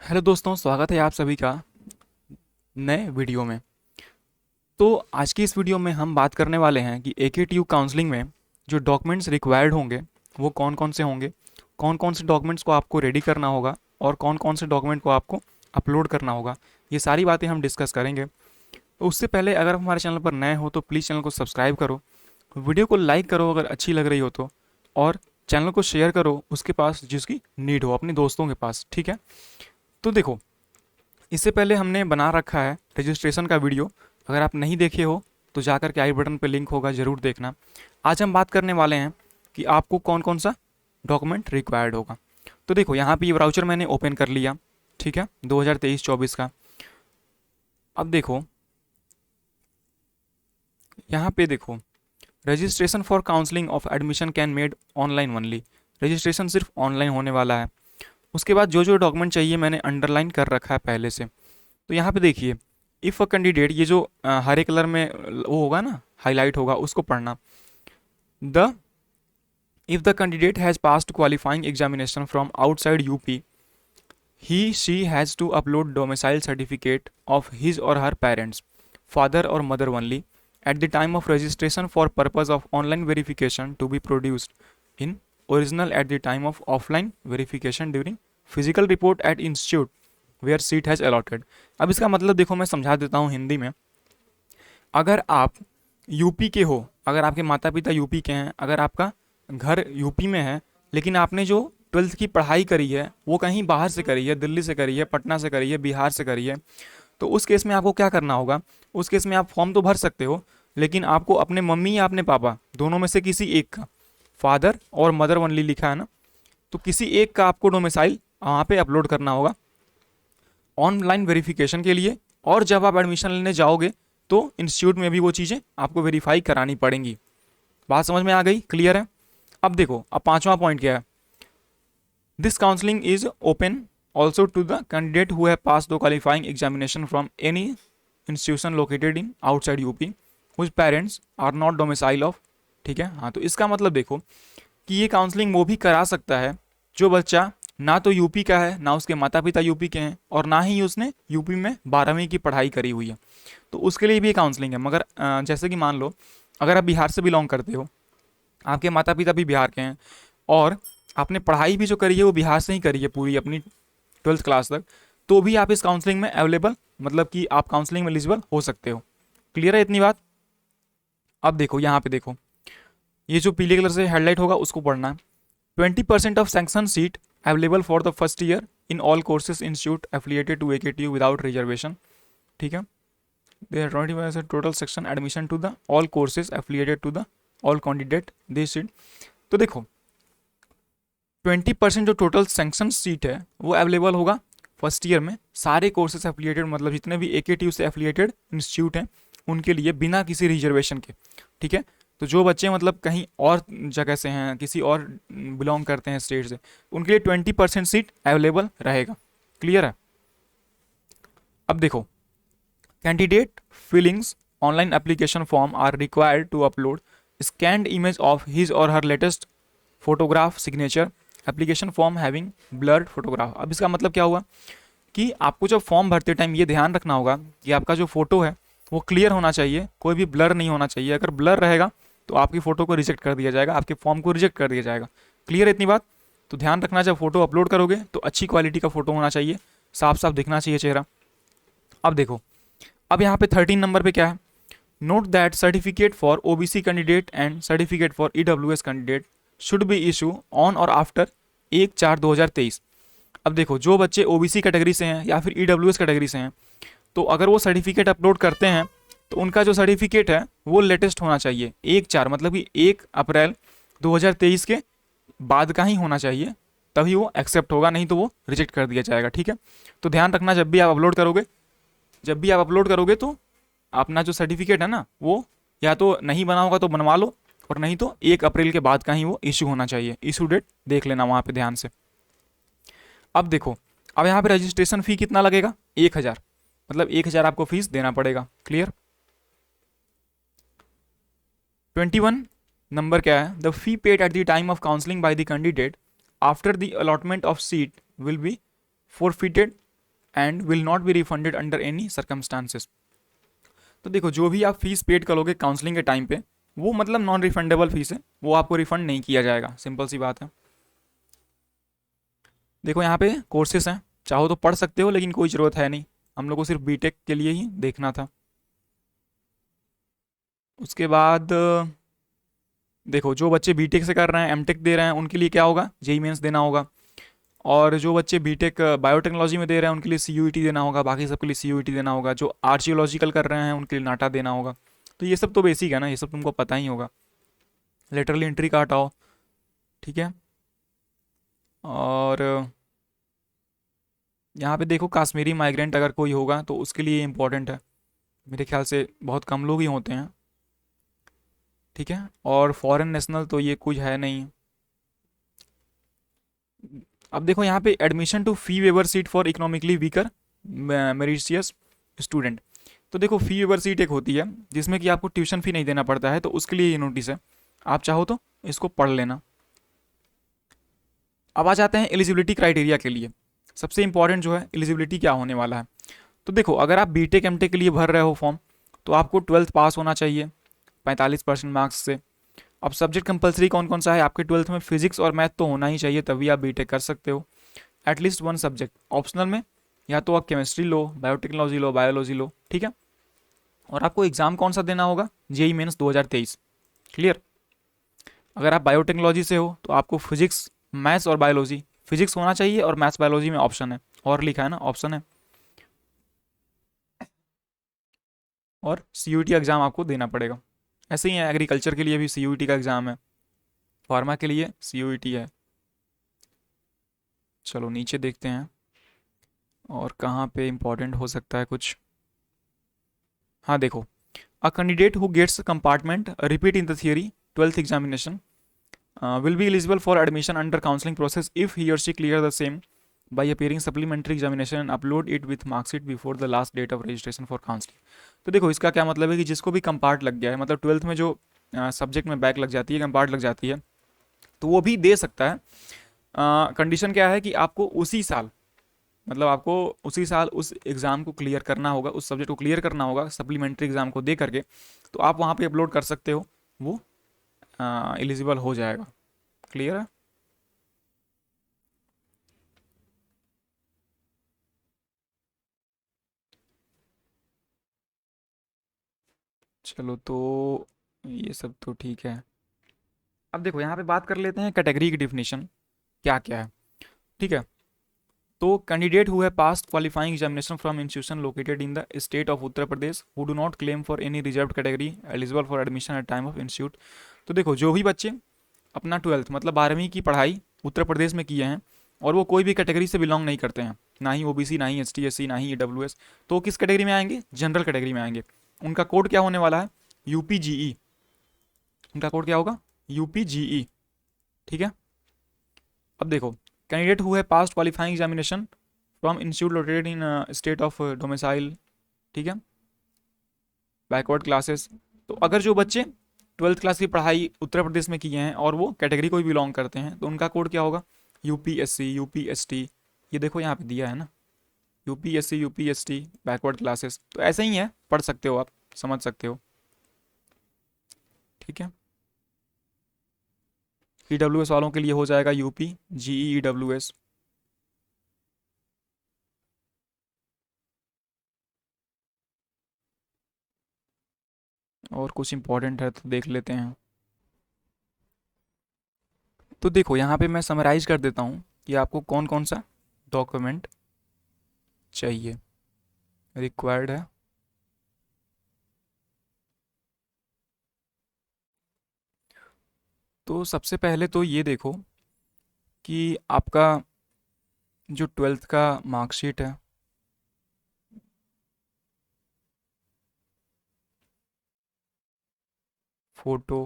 Hello दोस्तों, स्वागत है आप सभी का नए वीडियो में। तो आज की इस वीडियो में हम बात करने वाले हैं कि AKTU काउंसलिंग में जो डॉक्यूमेंट्स रिक्वायर्ड होंगे वो कौन कौन से होंगे, कौन कौन से डॉक्यूमेंट्स को आपको रेडी करना होगा और कौन कौन से डॉक्यूमेंट को आपको अपलोड करना होगा। ये सारी बातें हम डिस्कस करेंगे। तो उससे पहले अगर आप हमारे चैनल पर नए हो तो प्लीज़ चैनल को सब्सक्राइब करो, वीडियो को लाइक करो अगर अच्छी लग रही हो तो, और चैनल को शेयर करो उसके पास जिसकी नीड हो, अपने दोस्तों के पास। ठीक है। तो देखो, इससे पहले हमने बना रखा है रजिस्ट्रेशन का वीडियो। अगर आप नहीं देखे हो तो जाकर के आई बटन पर लिंक होगा, ज़रूर देखना। आज हम बात करने वाले हैं कि आपको कौन कौन सा डॉक्यूमेंट रिक्वायर्ड होगा। तो देखो, यहाँ पे ये ब्राउचर मैंने ओपन कर लिया, ठीक है, 2023-24 का। अब देखो, यहाँ पे देखो, registration for counselling of admission can made online only. Registration सिर्फ ऑनलाइन होने वाला है। उसके बाद जो जो डॉक्यूमेंट चाहिए मैंने अंडरलाइन कर रखा है पहले से। तो यहाँ पे देखिए, इफ़ अ कैंडिडेट, ये जो हरे कलर में वो होगा ना, हाईलाइट होगा, उसको पढ़ना। The if the candidate has passed qualifying examination from outside UP, he she has to upload domicile certificate of his or her parents, father और mother only, at the time of registration for purpose of online verification to be produced in original at the time of offline verification during physical report at institute where seat has allotted। अब इसका मतलब देखो, मैं समझा देता हूँ हिंदी में। अगर आप यूपी के हो, अगर आपके माता पिता यूपी के हैं, अगर आपका घर यूपी में है, लेकिन आपने जो 12th की पढ़ाई करी है वो कहीं बाहर से करी है, दिल्ली से करी है, पटना से करी है, बिहार से करी है, तो उस केस में आपको क्या करना होगा। उस केस में आप फॉर्म तो भर सकते हो, लेकिन आपको अपने मम्मी या अपने पापा दोनों में से किसी एक का, फादर और मदर ओनली लिखा है ना, तो किसी एक का आपको डोमिसाइल वहाँ पे अपलोड करना होगा ऑनलाइन वेरिफिकेशन के लिए। और जब आप एडमिशन लेने जाओगे तो इंस्टीट्यूट में भी वो चीज़ें आपको वेरीफाई करानी पड़ेंगी। बात समझ में आ गई? क्लियर है? अब देखो, अब पांचवा पॉइंट क्या है। This counselling is open also to the candidate who have pass the qualifying examination from any institution located in outside UP whose parents are not domicile of. ठीक है, हाँ, तो इसका मतलब देखो कि ये काउंसलिंग वो भी करा सकता है जो बच्चा ना तो यूपी का है, ना उसके माता पिता यूपी के हैं, और ना ही उसने यूपी में 12वीं की पढ़ाई करी हुई है। तो उसके लिए भी ये काउंसलिंग है। मगर जैसे कि मान लो, अगर आप बिहार से बिलोंग करते हो, आपके माता पिता भी बिहार के हैं, और आपने पढ़ाई भी जो करी है वो बिहार से ही करी है पूरी अपनी 12th क्लास तक, तो भी आप इस काउंसलिंग में अवेलेबल, मतलब कि आप काउंसलिंग में एलिजिबल हो सकते हो। क्लियर है इतनी बात? अब देखो, यहाँ पे देखो, ये जो पीले कलर से हेडलाइट होगा उसको पढ़ना है। 20% off sanction seat available for the first year in all courses institute affiliated to AKTU without reservation. ठीक है, there 20% total section admission to the all courses affiliated to the all candidate this seat. तो देखो, 20% जो total sanction seat है वो available होगा first year में सारे कोर्सेज एफिलिएटेड, मतलब जितने भी AKTU से एफिलिएटेड इंस्टीट्यूट हैं उनके लिए, बिना किसी रिजर्वेशन के। ठीक है, तो जो बच्चे मतलब कहीं और जगह से हैं, किसी और बिलोंग करते हैं स्टेट से, उनके लिए 20% सीट अवेलेबल रहेगा। क्लियर है? अब देखो, candidate fillings online application form are required to upload scanned image of his or her latest photograph signature application form having blurred photograph. अब इसका मतलब क्या हुआ कि आपको जब फॉर्म भरते टाइम ये ध्यान रखना होगा कि आपका जो फोटो है वो क्लियर होना चाहिए, कोई भी ब्लर नहीं होना चाहिए। अगर ब्लर रहेगा तो आपकी फ़ोटो को रिजेक्ट कर दिया जाएगा, आपके फॉर्म को रिजेक्ट कर दिया जाएगा। क्लियर है इतनी बात? तो ध्यान रखना, जब फोटो अपलोड करोगे तो अच्छी क्वालिटी का फोटो होना चाहिए, साफ साफ दिखना चाहिए चेहरा। अब देखो, अब यहाँ पे 13 नंबर पे क्या है। Note that certificate for OBC candidate and certificate for EWS candidate should be issue on और आफ्टर 1/4/2023। अब देखो, जो बच्चे OBC कैटेगरी से हैं या फिर EWS कैटेगरी से हैं, तो अगर वो सर्टिफिकेट अपलोड करते हैं तो उनका जो सर्टिफिकेट है वो लेटेस्ट होना चाहिए। 1/4 मतलब कि 1 अप्रैल 2023 के बाद का ही होना चाहिए, तभी वो एक्सेप्ट होगा, नहीं तो वो रिजेक्ट कर दिया जाएगा। ठीक है, तो ध्यान रखना, जब भी आप अपलोड करोगे तो अपना जो सर्टिफिकेट है ना वो या तो नहीं बना होगा तो बनवा लो, और नहीं तो 1 अप्रैल के बाद का ही वो इशू होना चाहिए। इशू डेट देख लेना वहाँ पे ध्यान से। अब देखो, अब यहाँ पे रजिस्ट्रेशन फ़ी कितना लगेगा? 1000, मतलब 1000 आपको फीस देना पड़ेगा। क्लियर? 21 नंबर क्या है। The fee paid at the time of counselling by the candidate after the allotment of seat will be forfeited and will not be refunded under any circumstances. तो देखो जो भी आप फीस पेड करोगे counselling के time पे, वो मतलब नॉन रिफंडेबल फीस है, वो आपको रिफंड नहीं किया जाएगा, सिंपल सी बात है। देखो यहाँ पे कोर्सेस हैं, चाहो तो पढ़ सकते हो, लेकिन कोई ज़रूरत है नहीं, हम लोग को सिर्फ बीटेक के लिए ही देखना था। उसके बाद देखो जो बच्चे बीटेक से कर रहे हैं, एमटेक दे रहे हैं, उनके लिए क्या होगा, जेई मेंस देना होगा। और जो बच्चे बीटेक बायोटेक्नोलॉजी में दे रहे हैं उनके लिए सीयूईटी देना होगा, बाकी सबके लिए सीयूईटी देना होगा। जो आर्चियोलॉजिकल कर रहे हैं उनके लिए नाटा देना होगा। तो ये सब तो बेसिक है ना, ये सब तुमको पता ही होगा। लेटरली एंट्री का हटाओ, ठीक है। और यहाँ पे देखो कश्मीरी माइग्रेंट अगर कोई होगा तो उसके लिए इम्पोर्टेंट है, मेरे ख्याल से बहुत कम लोग ही होते हैं, ठीक है। और फॉरेन नेशनल तो ये कुछ है नहीं। अब देखो यहाँ पे admission to fee waiver seat for economically weaker meritorious student. तो देखो फी वेवर सीट एक होती है जिसमें कि आपको ट्यूशन फी नहीं देना पड़ता है, तो उसके लिए ये नोटिस है, आप चाहो तो इसको पढ़ लेना। अब आ जाते हैं एलिजिबिलिटी क्राइटेरिया के लिए। सबसे इंपॉर्टेंट जो है एलिजिबिलिटी क्या होने वाला है। तो देखो अगर आप बीटेक एमटेक के लिए भर रहे हो फॉर्म, तो आपको 12th पास होना चाहिए 45% मार्क्स से। अब सब्जेक्ट कंपलसरी कौन कौन सा है, आपके 12th में फिजिक्स और मैथ तो होना ही चाहिए, तभी आप बीटेक कर सकते हो। एटलीस्ट वन सब्जेक्ट ऑप्शनल में, या तो आप केमिस्ट्री लो, बायोटेक्नोलॉजी लो, बायोलॉजी लो, ठीक है। और आपको एग्जाम कौन सा देना होगा, जेई मेंस 2023, क्लियर। अगर आप बायोटेक्नोलॉजी से हो तो आपको फिजिक्स, मैथ्स और बायोलॉजी, फिजिक्स होना चाहिए और मैथ्स बायोलॉजी में ऑप्शन है, और लिखा है ना ऑप्शन है। और सीयूईटी एग्ज़ाम आपको देना पड़ेगा। ऐसे ही है, एग्रीकल्चर के लिए भी सीयूईटी का एग्ज़ाम है, फार्मा के लिए सीयूईटी है। चलो नीचे देखते हैं और कहाँ पे इम्पोर्टेंट हो सकता है कुछ। हाँ देखो, a candidate who gets compartment repeat in the theory 12th examination will be eligible for admission under counseling process if he or she clear the same by appearing supplementary examination and upload it with marksheet before the last date of registration for counseling। तो देखो इसका क्या मतलब है कि जिसको भी कंपार्ट लग गया है, मतलब 12th में जो सब्जेक्ट में बैक लग जाती है, कंपार्ट लग जाती है, तो वो भी दे सकता है। कंडीशन क्या है कि आपको उसी साल, मतलब आपको उसी साल उस एग्ज़ाम को क्लियर करना होगा, उस सब्जेक्ट को क्लियर करना होगा सप्लीमेंट्री एग्ज़ाम को दे करके, तो आप वहाँ पे अपलोड कर सकते हो, वो एलिजिबल हो जाएगा, क्लियर है। चलो तो ये सब तो ठीक है। अब देखो यहाँ पे बात कर लेते हैं कैटेगरी की डिफिनीशन क्या क्या है, ठीक है। तो कैंडिडेट हु है past qualifying examination from institution located in the state of Uttar Pradesh who do not claim for any reserve category eligible for admission at time of institute. तो देखो जो भी बच्चे अपना 12th मतलब 12वीं की पढ़ाई उत्तर प्रदेश में किए हैं और वो कोई भी कैटेगरी से बिलोंग नहीं करते हैं, ना ही ओबीसी, ना ही एसटी एससी, ना ही ईडब्ल्यूएस, तो किस कैटेगरी में आएंगे, जनरल कैटेगरी में आएंगे। उनका कोड क्या होने वाला है, यूपीजीई। उनका कोड क्या होगा, यूपीजीई, ठीक है। अब देखो कैंडिडेट हु है past qualifying examination from institute located in state of domicile, ठीक है, बैकवर्ड क्लासेस। तो अगर जो बच्चे 12th क्लास की पढ़ाई उत्तर प्रदेश में किए हैं और वो कैटेगरी को भी बिलोंग करते हैं, तो उनका कोड क्या होगा, यूपीएससी, यूपीएसटी। ये देखो यहाँ पे दिया है ना, यूपीएससी, यूपीएसटी, बैकवर्ड क्लासेस। तो ऐसे ही है, पढ़ सकते हो आप, समझ सकते हो, ठीक है। ईडब्ल्यूएस वालों के लिए हो जाएगा यूपी जीई ईडब्ल्यूएस। और कुछ इंपॉर्टेंट है तो देख लेते हैं। तो देखो यहाँ पे मैं समराइज कर देता हूँ कि आपको कौन कौन सा डॉक्यूमेंट चाहिए, रिक्वायर्ड है। तो सबसे पहले तो ये देखो कि आपका जो 12th का मार्कशीट है, फोटो,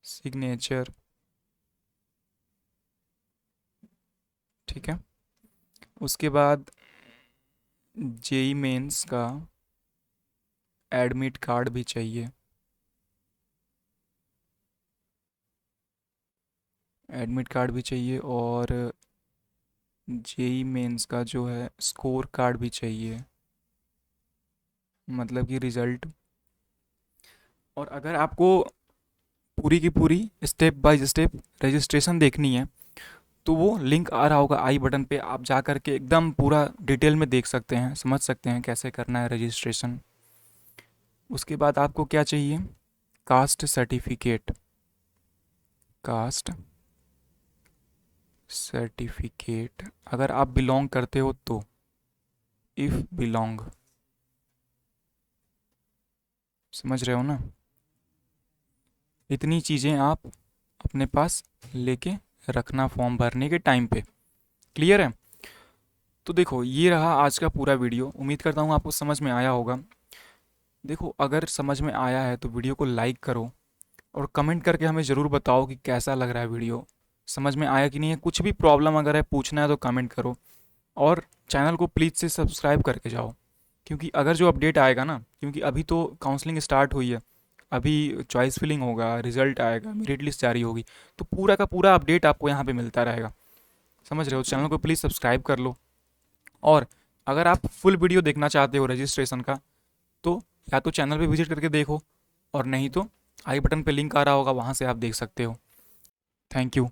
सिग्नेचर, ठीक है। उसके बाद जेई मेंस का एडमिट कार्ड भी चाहिए, एडमिट कार्ड भी चाहिए। और जेई मेंस का जो है स्कोर कार्ड भी चाहिए, मतलब कि रिजल्ट। और अगर आपको पूरी की पूरी स्टेप बाय स्टेप रजिस्ट्रेशन देखनी है तो वो लिंक आ रहा होगा आई बटन पे, आप जा कर के एकदम पूरा डिटेल में देख सकते हैं, समझ सकते हैं कैसे करना है रजिस्ट्रेशन। उसके बाद आपको क्या चाहिए, कास्ट सर्टिफिकेट। कास्ट सर्टिफिकेट अगर आप बिलोंग करते हो तो, इफ़ बिलोंग, समझ रहे हो ना। इतनी चीज़ें आप अपने पास लेके रखना फॉर्म भरने के टाइम पे। क्लियर है। तो देखो ये रहा आज का पूरा वीडियो, उम्मीद करता हूँ आपको समझ में आया होगा। देखो अगर समझ में आया है तो वीडियो को लाइक करो और कमेंट करके हमें ज़रूर बताओ कि कैसा लग रहा है वीडियो, समझ में आया कि नहीं है। कुछ भी प्रॉब्लम अगर है पूछना है तो कमेंट करो, और चैनल को प्लीज़ से सब्सक्राइब करके जाओ, क्योंकि अगर जो अपडेट आएगा ना, क्योंकि अभी तो काउंसलिंग स्टार्ट हुई है, अभी चॉइस फिलिंग होगा, रिजल्ट आएगा, मेरिट लिस्ट जारी होगी, तो पूरा का पूरा अपडेट आपको यहाँ पे मिलता रहेगा। समझ रहे हो। चैनल को प्लीज़ सब्सक्राइब कर लो। और अगर आप फुल वीडियो देखना चाहते हो रजिस्ट्रेशन का तो या तो चैनल पे विजिट करके देखो, और नहीं तो आई बटन पे लिंक आ रहा होगा, वहाँ से आप देख सकते हो। Thank you.